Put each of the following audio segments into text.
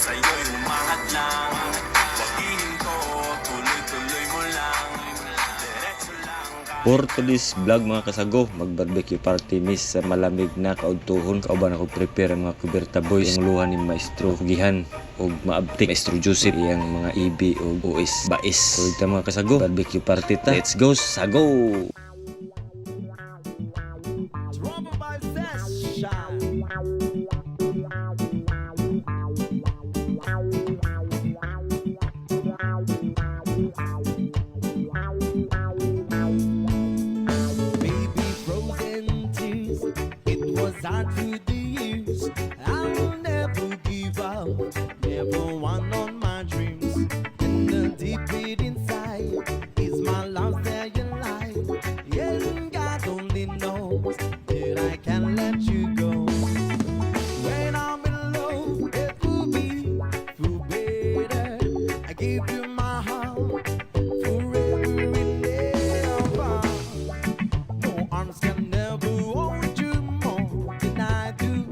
sa'yo'y humahad lang. Waginin ko, tuloy-tuloy mo lang. Diretso lang For today's vlog mga kasago, mag-barbecue party miss sa malamig na kaudtuhon. Kauban ako prepare ang mga kuberta boys. Ang luha ni Maestro Kugihan o maabtik Maestro Joseph. Iyang mga EB o OS Bais. So ito mga kasago, barbecue party ta. Let's go, sago! Hard through the years, I will never give up, never one on my dreams. And the deep beat inside is my love there in life. Yeah, God only knows that I can't let you go. When I'm in love, it will be through better. I give you my heart forever and ever. No arms can never hold you more than I do.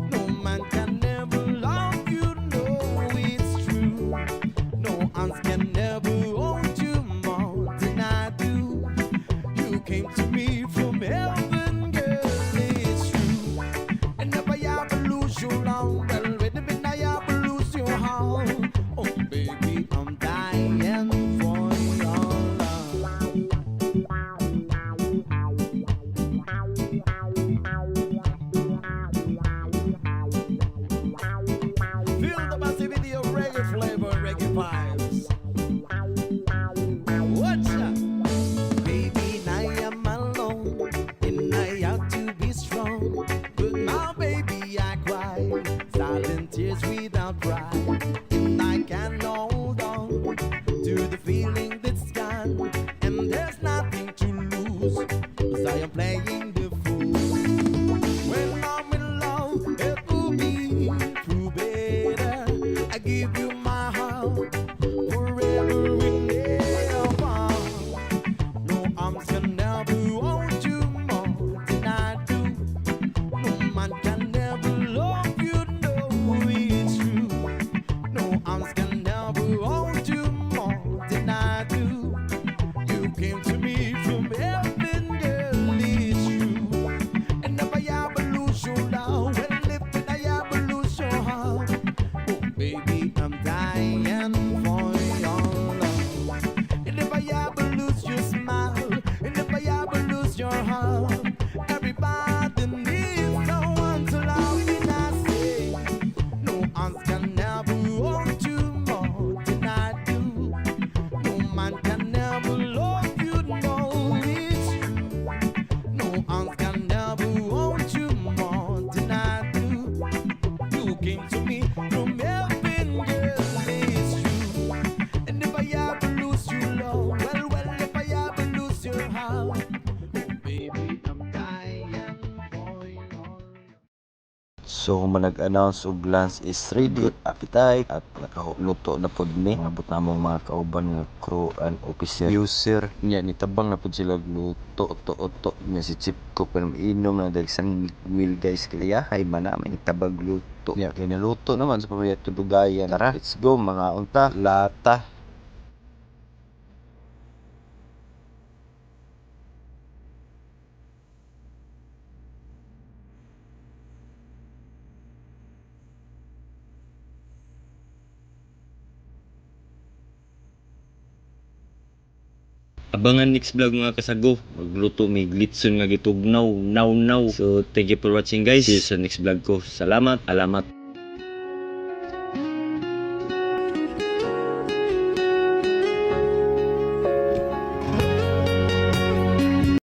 No man can never love you, no, it's true. No arms can never hold you more than I do. You came to me from heaven, girl, it's true. And never ever lose your love. Well, when the midnight I ever lose your heart. Oh, baby, I'm dying for your love. Feel the passivity of reggae flavor, reggae vibes. What's up? Baby, I am alone, and I have to be strong. But now, baby, I cry, silent tears without pride. And I can hold on to the feeling that's gone. And there's nothing to lose, 'cause I am playing the fool. When I'm in love, it will be through better. I give you my heart forever and ever. No arms can never hold you more than I do. No man can never love you, no, it's true. No arms can never hold you more than I do. You came to me from heaven, girl, it's true. And never ever lose your love. When living, I ever lose your heart. Oh, baby, I'm dying for your love. And never ever lose your smile. And never ever lose your heart. Everybody needs someone to love, and I say, no arms can never hold you more than I do. No man can never love you, no, it's true. No arms can never hold you more than I do. You came to me from heaven, girl, it's true. And if I ever lose you, love, well, if I ever lose your heart, oh baby, I'm dying for you. So kung nag-announce og lunch is ready, appetite at nakahuluto na pod ni. Abot na mo mga kauban nga crew and officer user. Nya nitabang na pod sila luto to nya si Chip ko pa inom na dahil isang meal guys kaya hay man na may tabag luto. Nya kay naluto naman sa pamilya tudugayan. Tara, let's go mga unta lata. Abangan next vlog mga kasago. Magluto may glitson nga gitugnaw now. So thank you for watching guys. See you sa next vlog ko. Salamat. Alamat.